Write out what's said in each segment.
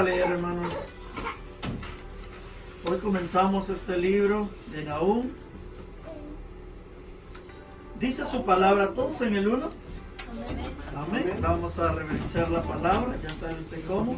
a leer, hermanos. Hoy comenzamos este libro de Nahum. Dice su palabra, todos en el uno. Amén. Vamos a reverenciar la palabra, ya sabe usted cómo.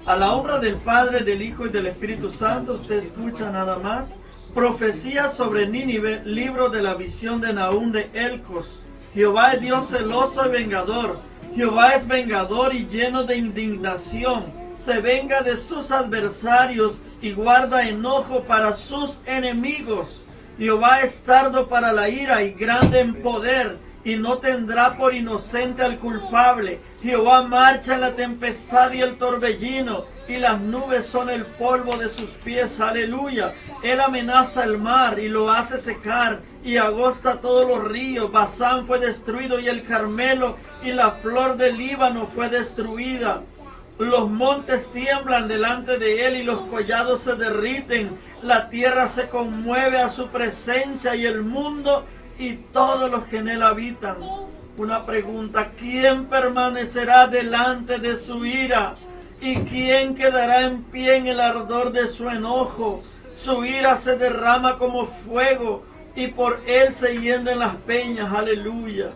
A la honra del Padre, del Hijo y del Espíritu Santo, usted escucha nada más. Profecía sobre Nínive, libro de la visión de Nahum de Elcos. Jehová es Dios celoso y vengador. Jehová es vengador y lleno de indignación. Se venga de sus adversarios y guarda enojo para sus enemigos. Jehová es tardo para la ira y grande en poder, y no tendrá por inocente al culpable. Jehová marcha en la tempestad y el torbellino, y las nubes son el polvo de sus pies. Aleluya. Él amenaza el mar y lo hace secar, y agosta todos los ríos. Basán fue destruido, y el Carmelo y la flor del Líbano fue destruida. Los montes tiemblan delante de él y los collados se derriten. La tierra se conmueve a su presencia y el mundo y todos los que en él habitan. Una pregunta: ¿quién permanecerá delante de su ira? ¿Y quién quedará en pie en el ardor de su enojo? Su ira se derrama como fuego y por él se hienden las peñas. Aleluya.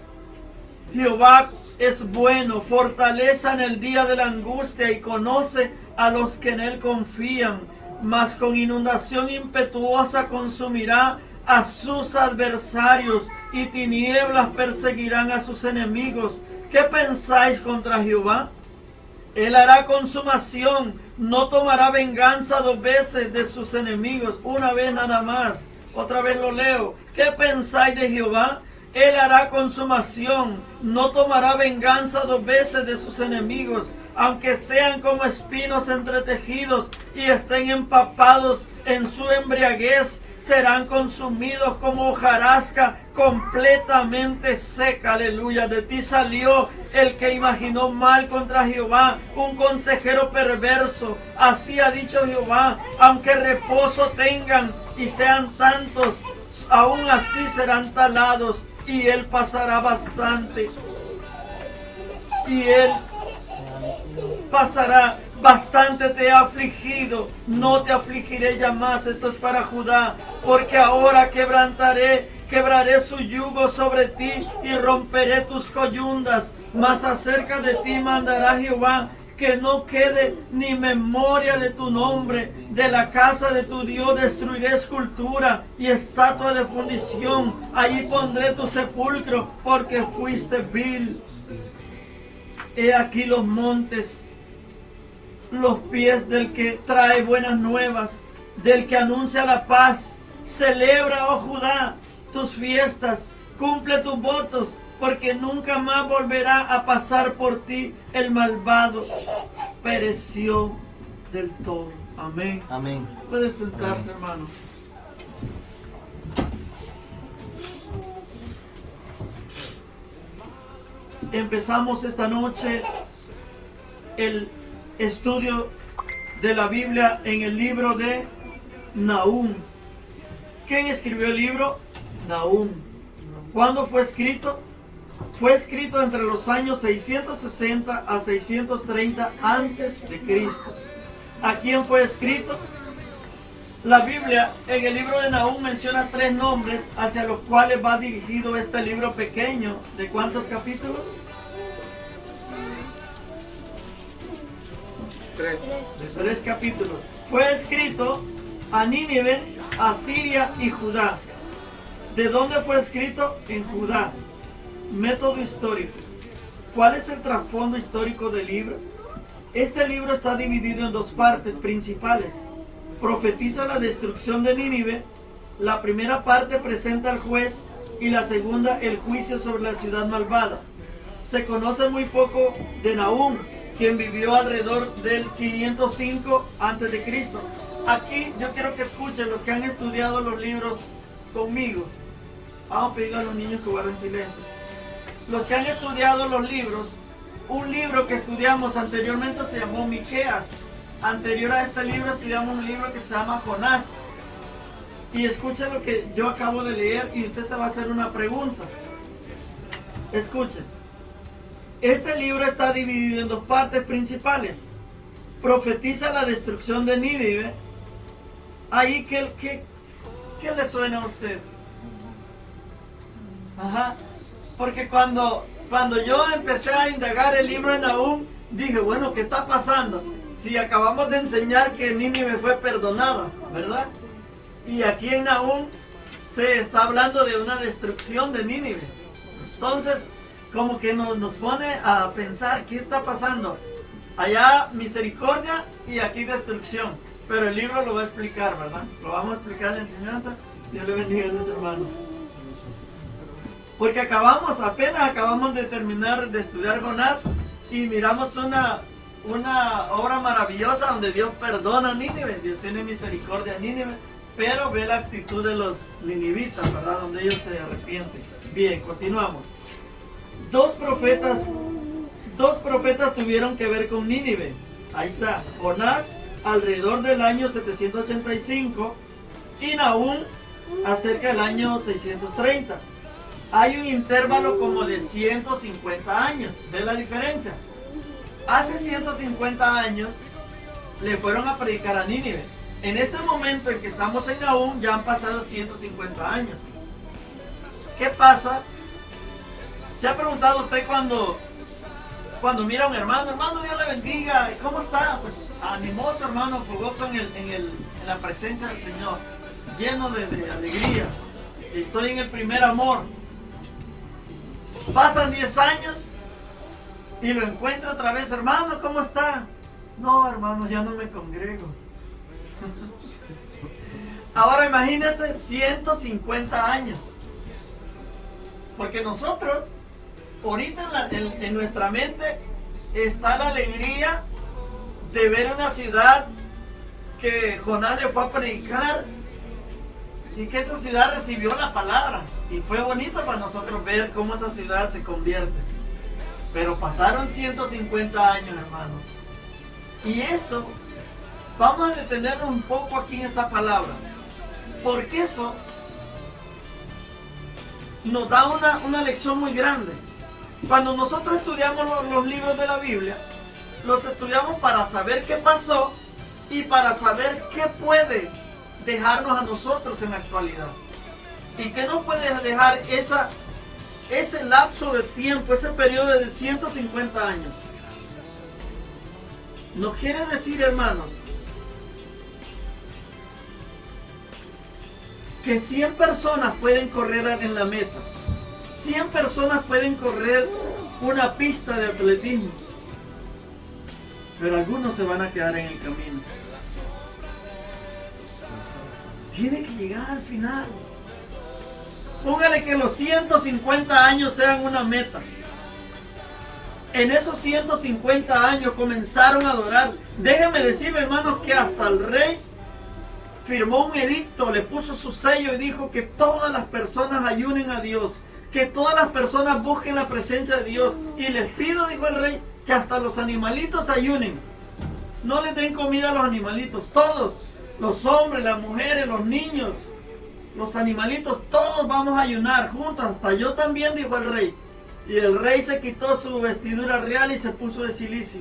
Jehová es bueno, fortaleza en el día de la angustia y conoce a los que en él confían. Mas con inundación impetuosa consumirá a sus adversarios y tinieblas perseguirán a sus enemigos. ¿Qué pensáis contra Jehová? Él hará consumación, no tomará venganza 2 veces de sus enemigos, una vez nada más. Otra vez lo leo. ¿Qué pensáis de Jehová? Él hará consumación, no tomará venganza 2 veces de sus enemigos, aunque sean como espinos entretejidos y estén empapados en su embriaguez, serán consumidos como hojarasca completamente seca. Aleluya. De ti salió el que imaginó mal contra Jehová, un consejero perverso. Así ha dicho Jehová: aunque reposo tengan y sean tantos, aún así serán talados, y él pasará bastante. Y él pasará bastante. Te ha afligido, no te afligiré ya más. Esto es para Judá. Porque ahora quebraré su yugo sobre ti y romperé tus coyundas. Mas acerca de ti mandará Jehová que no quede ni memoria de tu nombre. De la casa de tu Dios destruiré escultura y estatua de fundición. Allí pondré tu sepulcro, porque fuiste vil. He aquí los montes, los pies del que trae buenas nuevas, del que anuncia la paz. Celebra, oh Judá, tus fiestas, cumple tus votos, porque nunca más volverá a pasar por ti el malvado. Pereció del todo. Amén. Amén. Puede sentarse, hermano. Empezamos esta noche el estudio de la Biblia en el libro de Nahum. ¿Quién escribió el libro? Nahum. ¿Cuándo fue escrito? Fue escrito entre los años 660 a 630 antes de Cristo. ¿A quién fue escrito? La Biblia en el libro de Nahum menciona 3 nombres hacia los cuales va dirigido este libro pequeño. ¿De cuántos capítulos? 3. De 3 capítulos. Fue escrito a Nínive, a Siria y Judá. ¿De dónde fue escrito? En Judá. Método histórico. ¿Cuál es el trasfondo histórico del libro? Este libro está dividido en 2 partes principales. Profetiza la destrucción de Nínive. La primera parte presenta al juez y la segunda el juicio sobre la ciudad malvada. Se conoce muy poco de Nahum, quien vivió alrededor del 505 a.C. Aquí yo quiero que escuchen los que han estudiado los libros conmigo. Vamos a pedirle a los niños que guarden silencio. Los que han estudiado los libros, un libro que estudiamos anteriormente se llamó Miqueas. Anterior a este libro estudiamos un libro que se llama Jonás. Y escuchen lo que yo acabo de leer y usted se va a hacer una pregunta. Escuchen. Este libro está dividido en 2 partes principales. profetiza la destrucción de Nínive, ahí ¿qué le suena a usted? Ajá. Porque cuando yo empecé a indagar el libro de Nahum, dije, bueno, ¿qué está pasando? Si acabamos de enseñar que Nínive fue perdonada, ¿verdad? Y aquí en Nahum se está hablando de una destrucción de Nínive. Entonces, como que nos pone a pensar, ¿qué está pasando? Allá misericordia y aquí destrucción. Pero el libro lo va a explicar, ¿verdad? Lo vamos a explicar en la enseñanza. Dios le bendiga a nuestro hermano. Porque apenas acabamos de terminar de estudiar Jonás y miramos una obra maravillosa donde Dios perdona a Nínive. Dios tiene misericordia a Nínive, pero ve la actitud de los ninivitas, ¿verdad? Donde ellos se arrepienten. Bien, continuamos. Dos profetas tuvieron que ver con Nínive. Ahí está, Jonás alrededor del año 785 y Nahum acerca del año 630. Hay un intervalo como de 150 años. ¿Ve la diferencia? Hace 150 años le fueron a predicar a Nínive. En este momento en que estamos en Nahum ya han pasado 150 años. ¿Qué pasa? ¿Se ha preguntado usted cuando mira a un hermano, Dios le bendiga, ¿cómo está? Pues animoso, hermano, fogoso en la presencia del Señor, lleno de alegría. Estoy en el primer amor. Pasan 10 años y lo encuentro otra vez, hermano, ¿cómo está? No, hermano, ya no me congrego. Ahora imagínense 150 años. Porque nosotros, ahorita en nuestra mente está la alegría de ver una ciudad que Jonás le fue a predicar y que esa ciudad recibió la palabra. Y fue bonito para nosotros ver cómo esa ciudad se convierte. Pero pasaron 150 años, hermanos. Y eso, vamos a detenernos un poco aquí en esta palabra. Porque eso nos da una lección muy grande. Cuando nosotros estudiamos los libros de la Biblia, los estudiamos para saber qué pasó y para saber qué puede dejarnos a nosotros en la actualidad. ¿Y qué nos puede dejar ese lapso de tiempo, ese periodo de 150 años? Nos quiere decir, hermanos, que 100 personas pueden correr en la meta. 100 personas pueden correr una pista de atletismo. Pero algunos se van a quedar en el camino. Tiene que llegar al final. Póngale que los 150 años sean una meta. En esos 150 años comenzaron a adorar. Déjenme decir, hermanos, que hasta el rey firmó un edicto, le puso su sello y dijo que todas las personas ayunen a Dios, que todas las personas busquen la presencia de Dios. Y les pido, dijo el rey, que hasta los animalitos ayunen. No les den comida a los animalitos, todos, los hombres, las mujeres, los niños, los animalitos, todos vamos a ayunar juntos, hasta yo también, dijo el rey. Y el rey se quitó su vestidura real y se puso de cilicio.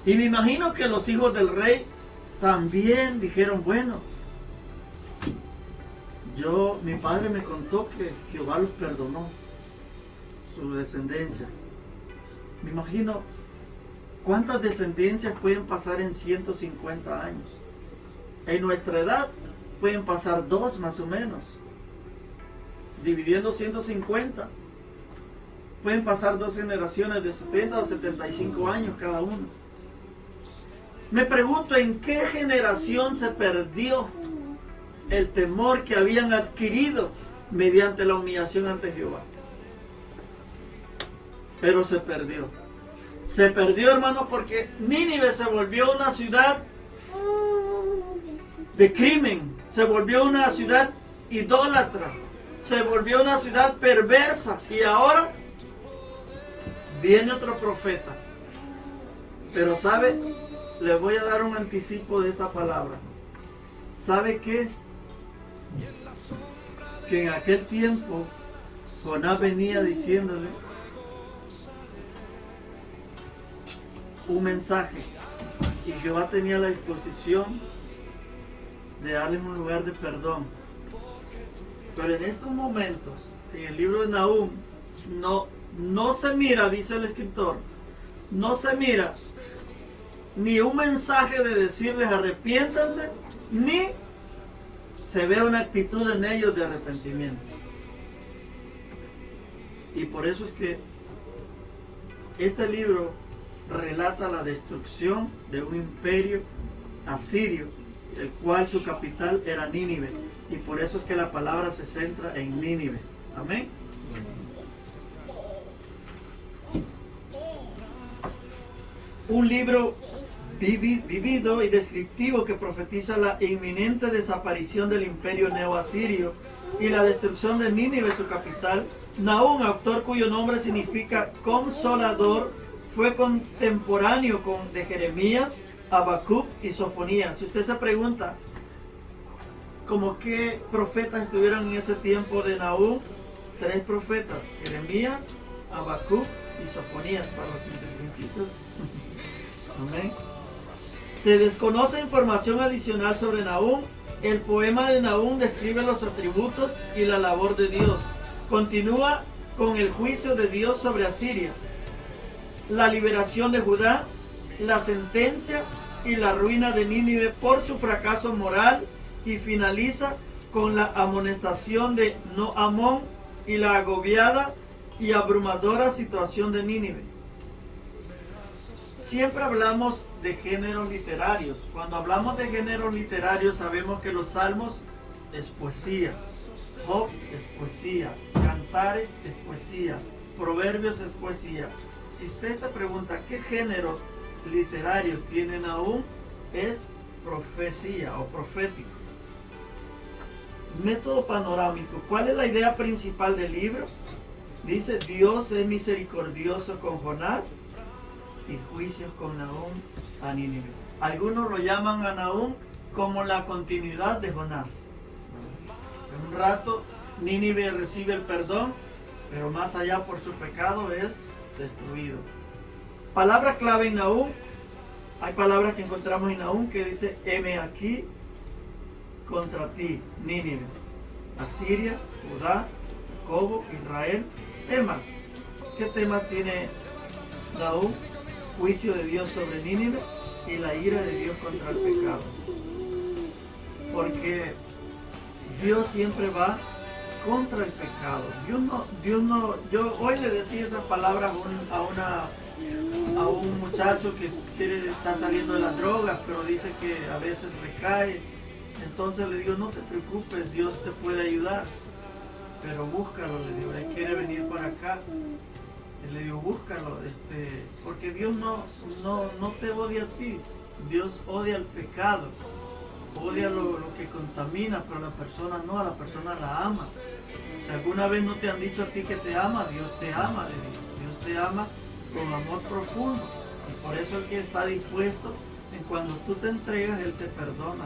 Y me imagino que los hijos del rey también dijeron, bueno, mi padre me contó que Jehová los perdonó, su descendencia. Me imagino cuántas descendencias pueden pasar en 150 años. En nuestra edad pueden pasar 2 más o menos. Dividiendo 150, pueden pasar 2 generaciones de 70 o 75 años cada uno. Me pregunto, ¿en qué generación se perdió el temor que habían adquirido mediante la humillación ante Jehová? Pero se perdió. Se perdió, hermano, porque Nínive se volvió una ciudad de crimen, se volvió una ciudad idólatra, se volvió una ciudad perversa. Y ahora viene otro profeta. Pero ¿sabe? Le voy a dar un anticipo de esta palabra. ¿Sabe qué? Que en aquel tiempo Jonás venía diciéndole un mensaje y Jehová tenía la disposición de darles un lugar de perdón. Pero en estos momentos, en el libro de Nahum, no se mira, dice el escritor, no se mira ni un mensaje de decirles arrepiéntanse, ni se ve una actitud en ellos de arrepentimiento. Y por eso es que este libro relata la destrucción de un imperio asirio, el cual su capital era Nínive. Y por eso es que la palabra se centra en Nínive. Amén. Un libro vivido y descriptivo que profetiza la inminente desaparición del imperio neoasirio y la destrucción de Nínive, su capital. Nahum, autor cuyo nombre significa consolador, fue contemporáneo de Jeremías, Habacuc y Sofonías. Si usted se pregunta, ¿cómo qué profetas estuvieron en ese tiempo de Nahum? 3 profetas, Jeremías, Habacuc y Sofonías, para los inteligentitos. Amén. Se desconoce información adicional sobre Nahum. El poema de Nahum describe los atributos y la labor de Dios. Continúa con el juicio de Dios sobre Asiria, la liberación de Judá, la sentencia y la ruina de Nínive por su fracaso moral, y finaliza con la amonestación de Noamón y la agobiada y abrumadora situación de Nínive. Siempre hablamos de géneros literarios. Cuando hablamos de géneros literarios sabemos que los salmos es poesía, Job es poesía, Cantares es poesía, Proverbios es poesía. Si usted se pregunta qué género literario tiene Nahum, es profecía o profético. Método panorámico. ¿Cuál es la idea principal del libro? Dice: Dios es misericordioso con Jonás y juicios con Nahum a Nínive. Algunos lo llaman a Nahum como la continuidad de Jonás. En un rato Nínive recibe el perdón, pero más allá por su pecado es destruido. Palabra clave en Nahum. Hay palabras que encontramos en Nahum que dice: heme aquí contra ti, Nínive, Asiria, Judá, Jacobo, Israel. Temas. ¿Qué temas tiene Nahum? Juicio de Dios sobre Nínive y la ira de Dios contra el pecado. Porque Dios siempre va contra el pecado. Yo hoy le decía esas palabras a un muchacho que está saliendo de las drogas, pero dice que a veces recae. Entonces le digo: no te preocupes, Dios te puede ayudar, pero búscalo. Le digo: él quiere venir para acá. Le digo: búscalo, porque Dios no te odia a ti. Dios odia el pecado, odia lo que contamina, pero la persona no, a la persona la ama. Si alguna vez no te han dicho a ti que te ama, Dios te ama, le digo. Dios te ama con amor profundo, y por eso el que está dispuesto, en cuando tú te entregas, Él te perdona.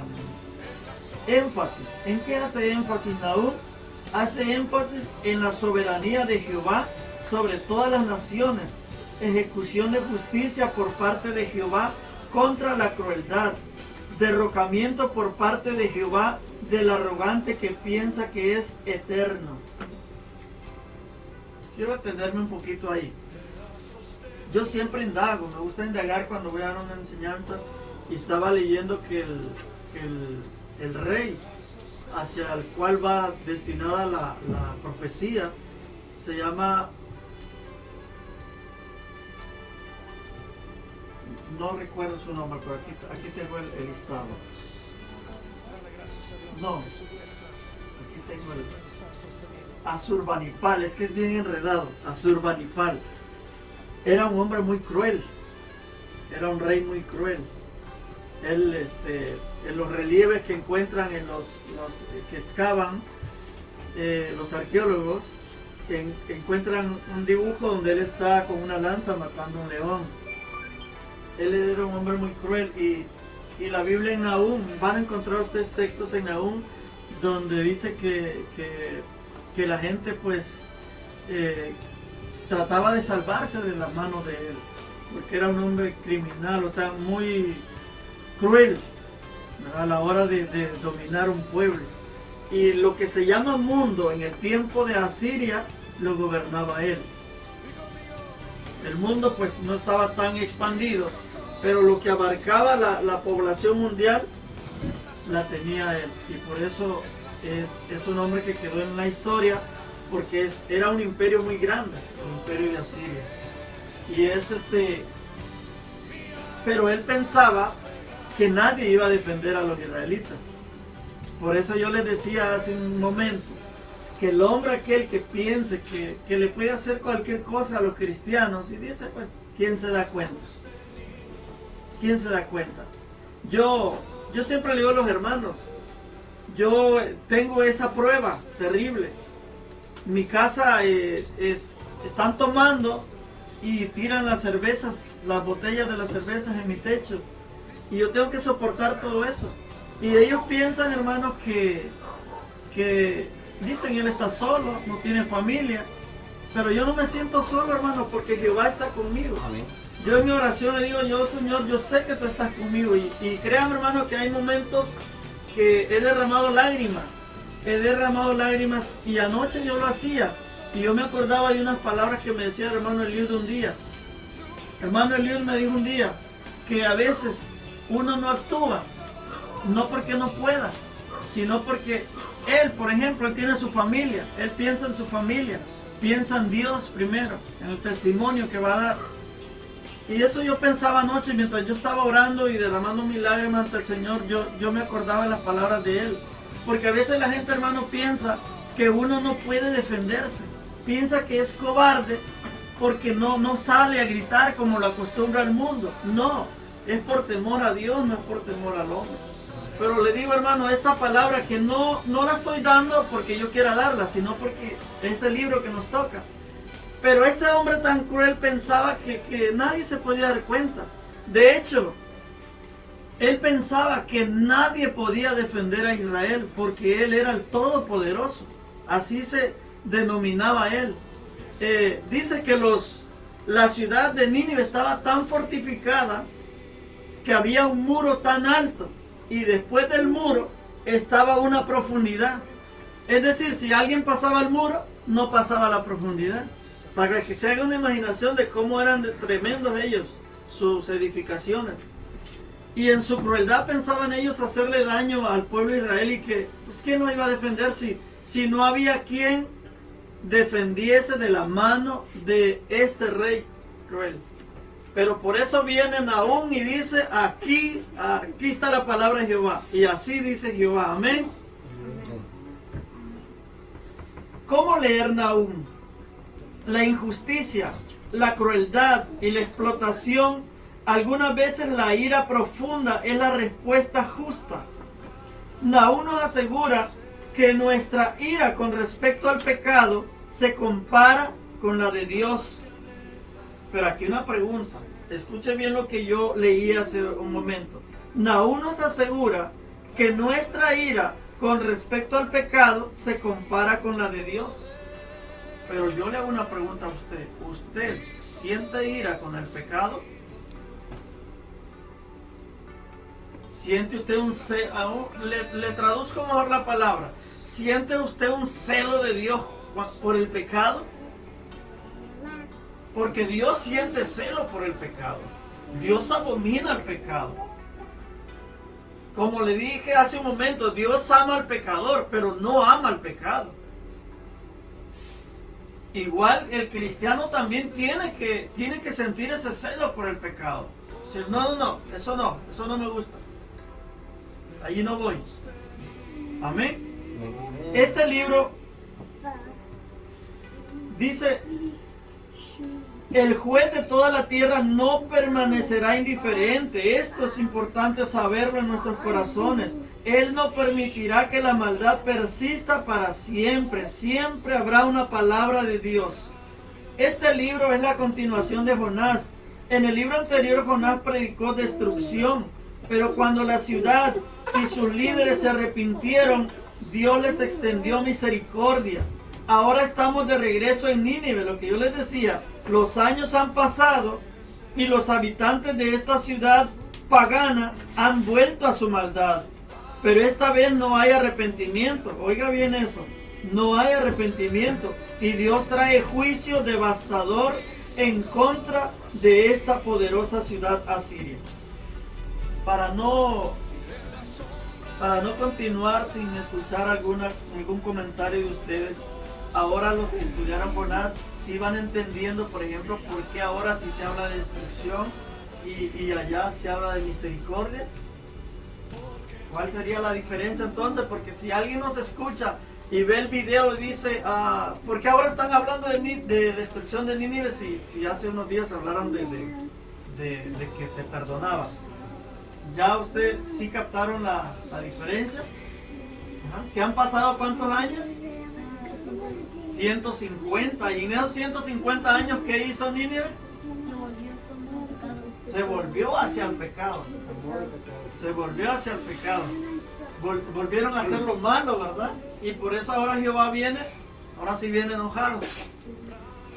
Énfasis. ¿En qué hace énfasis Nahum? Hace énfasis en la soberanía de Jehová sobre todas las naciones, ejecución de justicia por parte de Jehová contra la crueldad, derrocamiento por parte de Jehová del arrogante que piensa que es eterno. Quiero atenderme un poquito ahí. Yo siempre indago, me gusta indagar cuando voy a dar una enseñanza, y estaba leyendo que el rey hacia el cual va destinada la profecía se llama, no recuerdo su nombre, pero aquí tengo el listado. No, aquí tengo el Asurbanipal, es que es bien enredado. Asurbanipal era un hombre muy cruel, era un rey muy cruel. Él, en los relieves que encuentran en los que excavan los arqueólogos, encuentran un dibujo donde él está con una lanza matando a un león. Él era un hombre muy cruel, y la Biblia en Nahum, van a encontrar ustedes textos en Nahum donde dice que la gente pues trataba de salvarse de las manos de él. porque era un hombre criminal, o sea, muy cruel, ¿verdad?, a la hora de dominar un pueblo. Y lo que se llama mundo en el tiempo de Asiria lo gobernaba él. El mundo pues no estaba tan expandido, pero lo que abarcaba la población mundial la tenía él. Y por eso es un hombre que quedó en la historia, porque era un imperio muy grande, el imperio de Asiria. Y pero él pensaba que nadie iba a defender a los israelitas. Por eso yo les decía hace un momento que el hombre aquel que piense que le puede hacer cualquier cosa a los cristianos, y dice, pues, ¿quién se da cuenta? ¿Quién se da cuenta? Yo siempre le digo a los hermanos, yo tengo esa prueba terrible. Mi casa están tomando y tiran las cervezas, las botellas de las cervezas en mi techo, y yo tengo que soportar todo eso. Y ellos piensan, hermanos, que dicen, él está solo, no tiene familia, pero yo no me siento solo, hermano, porque Jehová está conmigo. Amén. Yo en mi oración le digo, yo, Señor, yo sé que tú estás conmigo, y créanme, hermano, que hay momentos que he derramado lágrimas, y anoche yo lo hacía, y yo me acordaba de unas palabras que me decía el hermano Eliud un día. Hermano Eliud me dijo un día que a veces uno no actúa, no porque no pueda, sino porque él, por ejemplo, él tiene su familia, él piensa en su familia, piensa en Dios primero, en el testimonio que va a dar. Y eso yo pensaba anoche mientras yo estaba orando y derramando mis lágrimas ante el Señor, yo me acordaba de las palabras de él. Porque a veces la gente, hermano, piensa que uno no puede defenderse, piensa que es cobarde porque no sale a gritar como lo acostumbra el mundo. No, es por temor a Dios, no es por temor al hombre. Pero le digo, hermano, esta palabra que no la estoy dando porque yo quiera darla, sino porque es el libro que nos toca. Pero este hombre tan cruel pensaba que nadie se podía dar cuenta. De hecho, él pensaba que nadie podía defender a Israel porque él era el Todopoderoso. Así se denominaba él. Dice que la ciudad de Nínive estaba tan fortificada que había un muro tan alto, y después del muro estaba una profundidad. Es decir, si alguien pasaba el muro, no pasaba la profundidad. Para que se haga una imaginación de cómo eran tremendos ellos, sus edificaciones. Y en su crueldad pensaban ellos hacerle daño al pueblo de Israel, y que, pues, ¿quién no iba a defender si no había quien defendiese de la mano de este rey cruel? Pero por eso viene Nahum y dice, aquí está la palabra de Jehová. Y así dice Jehová. Amén. ¿Cómo leer Nahum? La injusticia, la crueldad y la explotación, algunas veces la ira profunda es la respuesta justa. Nahum nos asegura que nuestra ira con respecto al pecado se compara con la de Dios. Pero aquí una pregunta, escuche bien lo que yo leí hace un momento. Nahum nos asegura que nuestra ira con respecto al pecado se compara con la de Dios. Pero yo le hago una pregunta a usted. ¿Usted siente ira con el pecado? ¿Siente usted un celo? Le traduzco mejor la palabra. ¿Siente usted un celo de Dios por el pecado? Porque Dios siente celo por el pecado. Dios abomina el pecado. Como le dije hace un momento, Dios ama al pecador, pero no ama al pecado. Igual el cristiano también tiene que sentir ese celo por el pecado. Decir, no, eso no me gusta. Allí no voy. Amén. Este libro dice, el juez de toda la tierra no permanecerá indiferente. Esto es importante saberlo en nuestros corazones. Él no permitirá que la maldad persista para siempre. Siempre habrá una palabra de Dios. Este libro es la continuación de Jonás. En el libro anterior Jonás predicó destrucción, pero cuando la ciudad y sus líderes se arrepintieron, Dios les extendió misericordia. Ahora estamos de regreso en Nínive, lo que yo les decía, los años han pasado, y los habitantes de esta ciudad pagana han vuelto a su maldad. Pero esta vez no hay arrepentimiento. Oiga bien eso. No hay arrepentimiento. Y Dios trae juicio devastador en contra de esta poderosa ciudad asiria. Para no continuar sin escuchar algún comentario de ustedes, ahora los que estudiaron Jonás sí van entendiendo, por ejemplo, por qué ahora sí se habla de destrucción y allá se habla de misericordia. ¿Cuál sería la diferencia entonces? Porque si alguien nos escucha y ve el video y dice, ¿por qué ahora están hablando de destrucción de Nínive si hace unos días hablaron de que se perdonaba? ¿Ya usted sí captaron la diferencia? ¿Que han pasado cuántos años? 150. ¿Y en esos 150 años qué hizo Nínive? Se volvió hacia el pecado. Se volvió hacia el pecado. Volvieron a hacer lo malo, ¿verdad? Y por eso ahora Jehová viene, ahora sí viene enojado.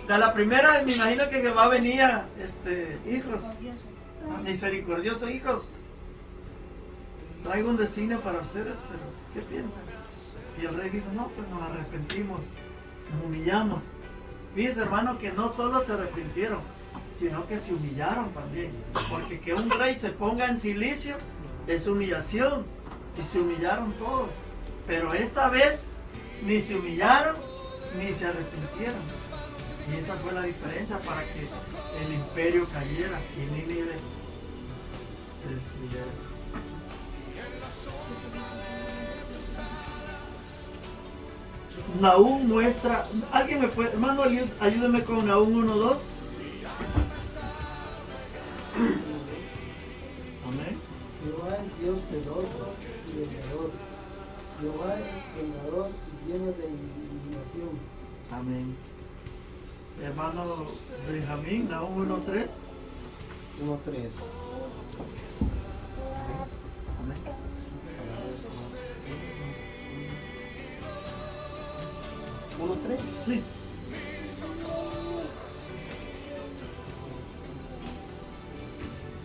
De la primera me imagino que Jehová venía, hijos, misericordiosos hijos. Traigo un designio para ustedes, pero ¿qué piensan? Y el rey dijo, no, pues nos arrepentimos, nos humillamos. Fíjense, hermano, que no solo se arrepintieron, sino que se humillaron también. Porque que un rey se ponga en silicio es humillación. Y se humillaron todos. Pero esta vez ni se humillaron ni se arrepintieron. Y esa fue la diferencia para que el imperio cayera y Nínive se destruyera. Nahum muestra, alguien me puede, hermano, ayúdeme con Nahum 1:2. Amén. Jehová es Dios celoso y vengador. Jehová es vengador y lleno de indignación. Amén. Hermano Benjamín, Nahum 1:3. 1:3. Amén. 1:3. Sí.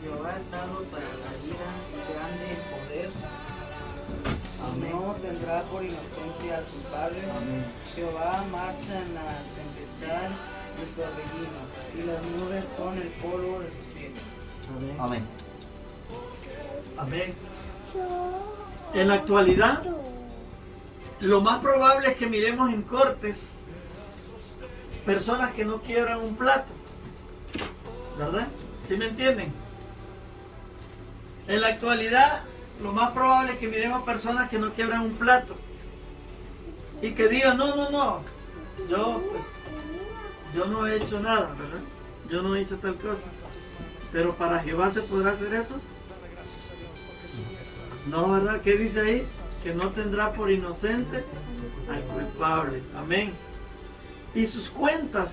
Jehová ha dado para la vida grande poder. Amén. No tendrá por inocente al culpable. Amén. Jehová marcha en la tempestad de su torbellino, y las nubes son el polvo de sus pies. Amén. Amén. Amén. En la actualidad, lo más probable es que miremos en cortes personas que no quiebran un plato, ¿verdad? ¿Sí me entienden? En la actualidad, lo más probable es que miremos personas que no quiebran un plato y que digan, no, yo no he hecho nada, ¿verdad? Yo no hice tal cosa. Pero para Jehová se podrá hacer eso. No, ¿verdad? ¿Qué dice ahí? Que no tendrá por inocente al culpable. Amén. Y sus cuentas,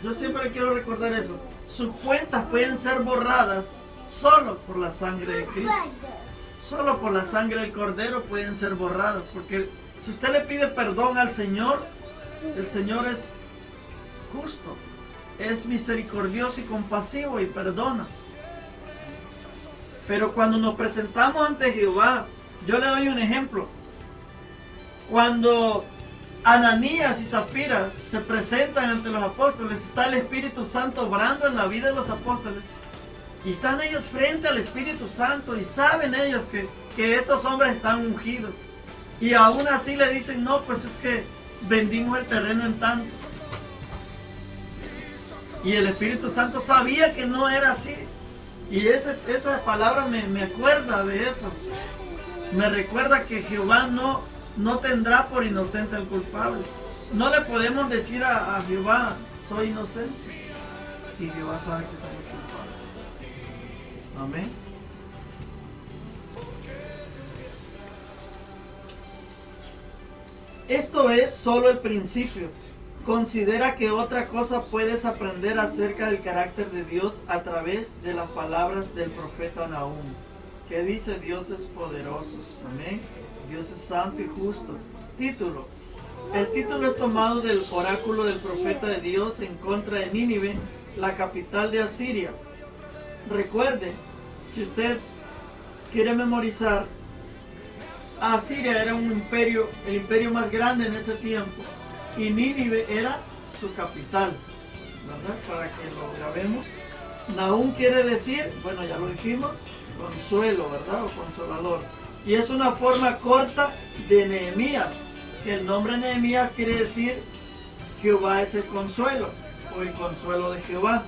yo siempre quiero recordar eso, sus cuentas pueden ser borradas solo por la sangre de Cristo. Solo por la sangre del Cordero pueden ser borradas. Porque si usted le pide perdón al Señor, el Señor es justo, es misericordioso y compasivo y perdona. Pero cuando nos presentamos ante Jehová, yo le doy un ejemplo. Cuando Ananías y Zafira se presentan ante los apóstoles, está el Espíritu Santo obrando en la vida de los apóstoles. Y están ellos frente al Espíritu Santo y saben ellos que estos hombres están ungidos. Y aún así le dicen, no, pues es que vendimos el terreno en tanto. Y el Espíritu Santo sabía que no era así. Y esa palabra me acuerda de eso. Me recuerda que Jehová no tendrá por inocente al culpable. No le podemos decir a Jehová, soy inocente, si Jehová sabe que somos culpables. Amén. Esto es solo el principio. Considera que otra cosa puedes aprender acerca del carácter de Dios a través de las palabras del profeta Nahum, que dice: Dios es poderoso. Amén. Dios es santo y justo. Título. El título es tomado del oráculo del profeta de Dios en contra de Nínive, la capital de Asiria. Recuerde, si usted quiere memorizar, Asiria era un imperio, el imperio más grande en ese tiempo, y Nínive era su capital, ¿verdad? Para que lo grabemos. Nahum quiere decir, bueno, ya lo dijimos, consuelo, ¿verdad? O consolador. Y es una forma corta de Nehemías, que el nombre Nehemías quiere decir Jehová es el consuelo, o el consuelo de Jehová.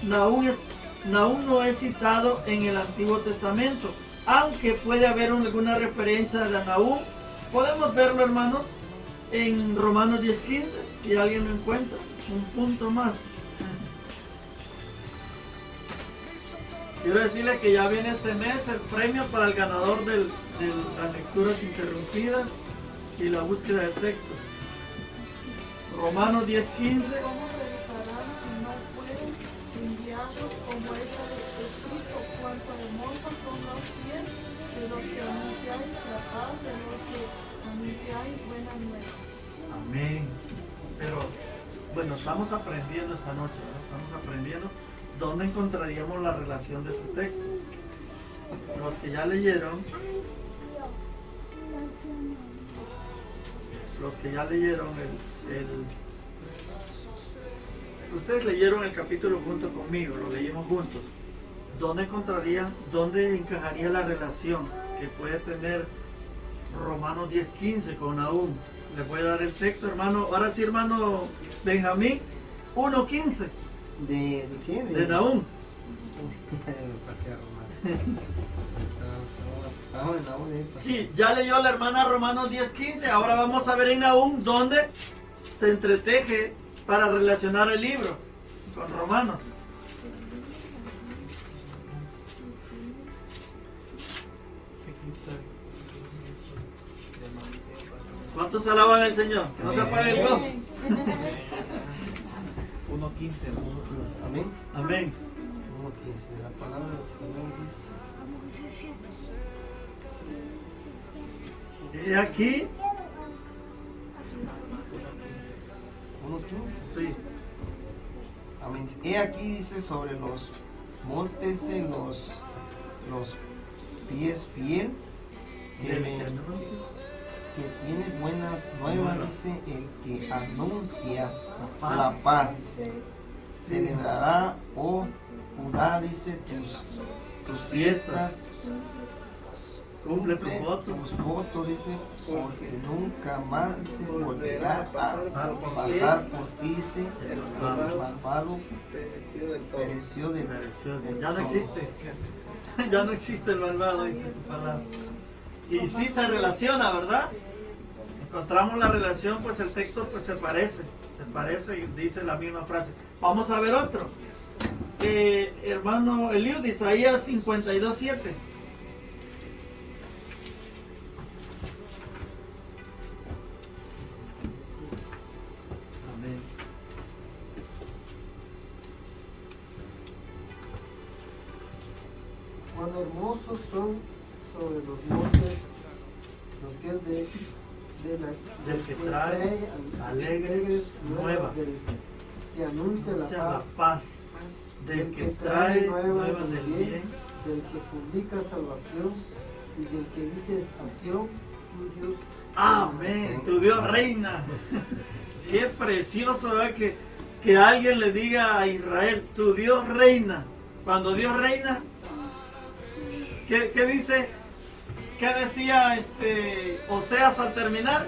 Nahum no es citado en el Antiguo Testamento, aunque puede haber alguna referencia de Nahum. Podemos verlo, hermanos, en Romanos 10:15, si alguien lo encuentra, un punto más. Quiero decirle que ya viene este mes el premio para el ganador de las lecturas interrumpidas y la búsqueda de textos. Romanos 10:15. ¿Cómo realizarán si no fueren enviados como esta de escrito? Cuanto hermosos son los pies de los que anunciáis la paz, de los que anunciáis buena nueva. Amén. Pero bueno, estamos aprendiendo esta noche, ¿no? Estamos aprendiendo dónde encontraríamos la relación de ese texto. Los que ya leyeron, ustedes leyeron el capítulo junto conmigo, lo leímos juntos. ¿Dónde encajaría la relación que puede tener Romanos 10:15 con Nahum? Les voy a dar el texto, hermano. Ahora sí, hermano Benjamín, 1:15. ¿De qué? De Nahum. Sí, ya leyó la hermana Romanos 10:15. Ahora vamos a ver en Nahum dónde se entreteje para relacionar el libro con Romanos. ¿Cuántos alaban al Señor? Que no se apague el gozo. 1:15. Amén. Amén. 1:15. La palabra del Señor dice. Y aquí, 1:15. sí. Amén. He aquí dice sobre los montes los pies fiel que tiene buenas nuevas, dice el que anuncia la paz. Celebrará, oh Judá, dice tus fiestas, Cumple tus votos. tus votos, dice, porque nunca más dice, volverá a pasar por ti, dice, el malvado pereció del Ya no existe. Ya no existe el malvado, dice su palabra. Y sí se relaciona, ¿verdad? Encontramos la relación, pues el texto pues se parece y dice la misma frase. Vamos a ver otro. Hermano Eliud, Isaías 52:7. Amén. Cuán hermosos son sobre los montes los pies del que trae alegres nuevas, del que anuncia la la paz, paz, del que trae nuevas del bien, del que publica salvación y del que dice a Sión, tu Dios. amén, tu Dios reina. Qué precioso, ¿verdad? Que alguien le diga a Israel, tu Dios reina. Cuando Dios reina, ¿qué dice? ¿Qué decía Oseas al terminar?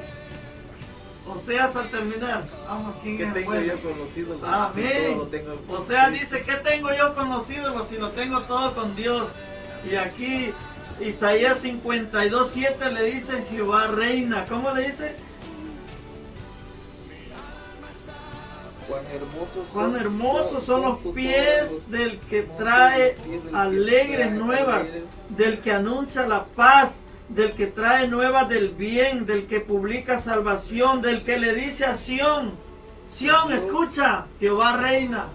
Oseas al terminar. Vamos, ¿quién Que es tengo bueno? yo conocido. Amén. Lo tengo. Oseas dice, ¿qué tengo yo conocido? Si lo tengo todo con Dios. Y aquí Isaías 52:7 le dice, Jehová reina. ¿Cómo le dice? Cuán hermosos son los pies del que trae alegres nuevas, del que anuncia la paz, del que trae nuevas del bien, del que publica salvación, del que le dice a Sión, Sión, escucha, Jehová reina.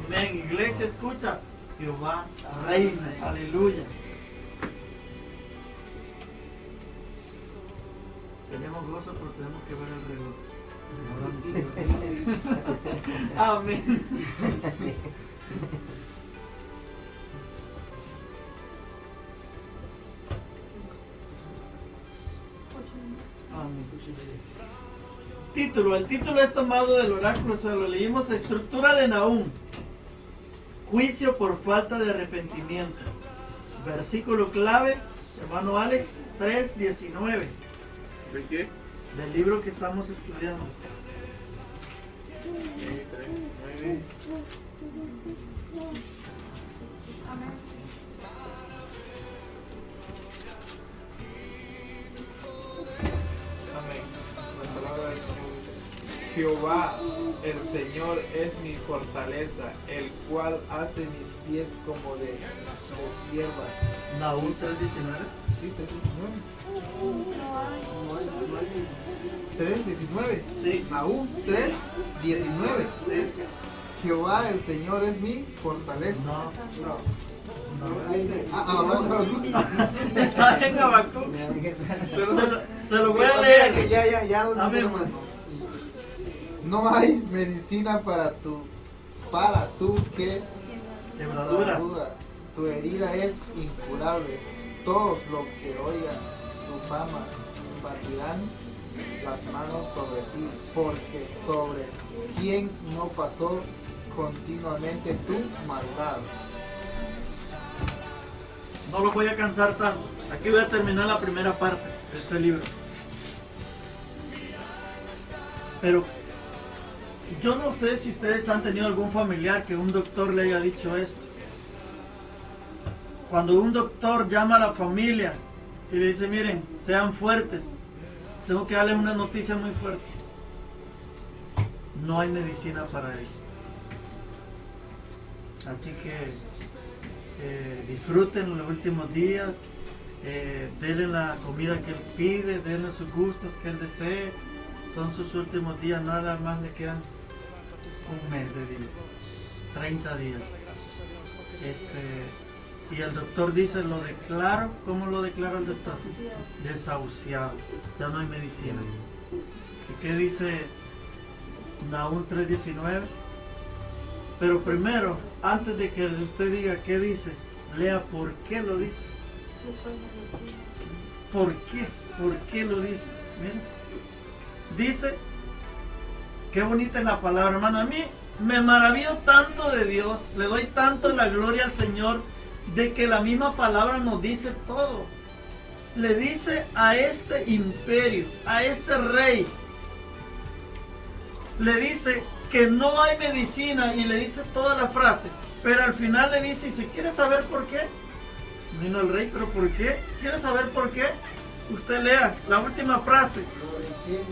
Amén, iglesia, escucha, Jehová reina. Aleluya. Tenemos gozo, pero tenemos que ver el reloj. Amén. Título. El título es tomado del oráculo, se lo leímos. Estructura de Nahum. Juicio por falta de arrepentimiento. Versículo clave, hermano Alex, 3:19. ¿De qué? Del libro que estamos estudiando. 3:9. Amén. La palabra del Señor dice: Jehová, el Señor, es mi fortaleza, el cual hace mis pies como de hierbas. Nahum 3:19. Sí, 3:19. Sí. Nahum 3:19. Jehová el Señor es mi fortaleza. Está en Habacuc. Se lo voy a leer. Ya. Amén. No hay medicina para tu que Quebradura. tu herida es incurable. Todos los que oigan tu fama batirán las manos sobre ti, porque sobre quien no pasó continuamente tu maldad. No lo voy a cansar tanto. Aquí voy a terminar la primera parte de este libro. Pero yo no sé si ustedes han tenido algún familiar que un doctor le haya dicho esto. Cuando un doctor llama a la familia y le dice: miren, sean fuertes, tengo que darles una noticia muy fuerte. No hay medicina para eso. Así que disfruten los últimos días, denle la comida que él pide, denle sus gustos que él desee. Son sus últimos días, nada más le quedan un mes de vida, 30 días. Y el doctor dice, lo declaro. ¿Cómo lo declara el doctor? Desahuciado, ya no hay medicina. ¿Y qué dice Nahum 3:19? Pero primero, antes de que usted diga qué dice, lea por qué lo dice. ¿Por qué? ¿Por qué lo dice? Miren. Dice, qué bonita es la palabra, hermano. A mí me maravillo tanto de Dios, le doy tanto la gloria al Señor, de que la misma palabra nos dice todo. Le dice a este imperio, a este rey, le dice que no hay medicina y le dice toda la frase, pero al final le dice, y si quiere saber por qué, vino el rey, pero ¿por qué? ¿Quiere saber por qué? Usted lea la última frase,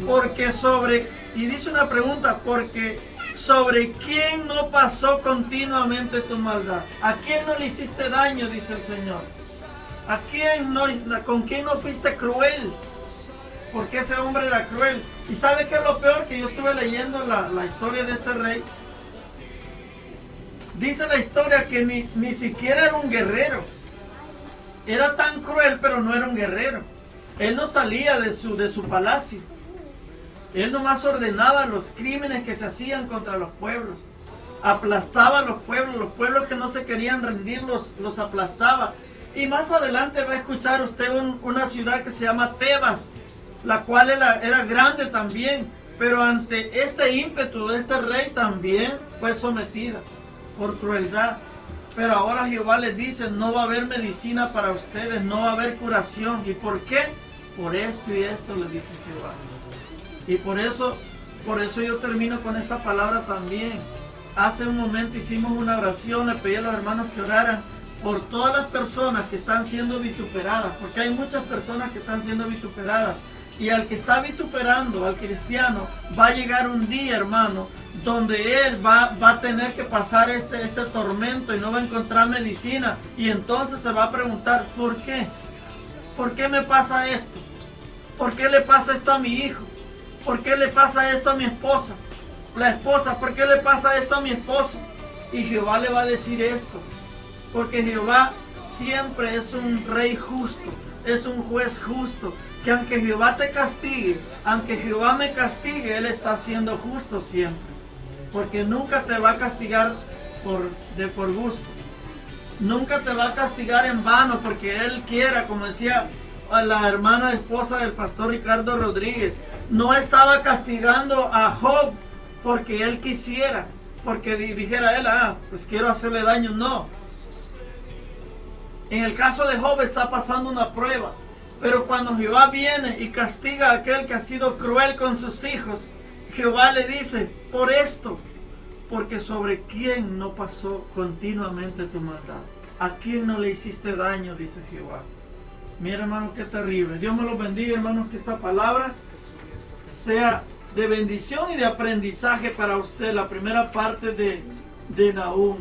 porque sobre, y dice una pregunta, porque sobre quién no pasó continuamente tu maldad, a quién no le hiciste daño, dice el Señor, a quién no, con quién no fuiste cruel, porque ese hombre era cruel. ¿Y sabe qué es lo peor? Que yo estuve leyendo la historia de este rey. Dice la historia que ni siquiera era un guerrero. Era tan cruel, pero no era un guerrero. Él no salía de su palacio. Él nomás ordenaba los crímenes que se hacían contra los pueblos. Aplastaba a los pueblos que no se querían rendir los aplastaba. Y más adelante va a escuchar usted una ciudad que se llama Tebas, la cual era grande también, pero ante este ímpetu de este rey también fue sometida por crueldad. Pero ahora Jehová les dice, no va a haber medicina para ustedes, no va a haber curación. ¿Y por qué? Por esto y esto les dice Jehová. Y por eso yo termino con esta palabra también. Hace un momento hicimos una oración, le pedí a los hermanos que oraran por todas las personas que están siendo vituperadas, porque hay muchas personas que están siendo vituperadas. Y al que está vituperando, al cristiano, va a llegar un día, hermano, donde él va a tener que pasar este tormento y no va a encontrar medicina. Y entonces se va a preguntar, ¿por qué? ¿Por qué me pasa esto? ¿Por qué le pasa esto a mi hijo? ¿Por qué le pasa esto a mi esposa? La esposa, ¿por qué le pasa esto a mi esposo? Y Jehová le va a decir esto, porque Jehová siempre es un rey justo, es un juez justo, que aunque Jehová te castigue, aunque Jehová me castigue, Él está siendo justo siempre, porque nunca te va a castigar por gusto, nunca te va a castigar en vano, porque Él quiera, como decía a la hermana esposa del pastor Ricardo Rodríguez, no estaba castigando a Job porque él quisiera, porque dijera él, pues quiero hacerle daño. No. En el caso de Job está pasando una prueba. Pero cuando Jehová viene y castiga a aquel que ha sido cruel con sus hijos, Jehová le dice, por esto, porque sobre quién no pasó continuamente tu maldad. ¿A quién no le hiciste daño? Dice Jehová. Mira, hermano, qué terrible. Dios me los bendiga, hermano, que esta palabra sea de bendición y de aprendizaje para usted. La primera parte de Nahum.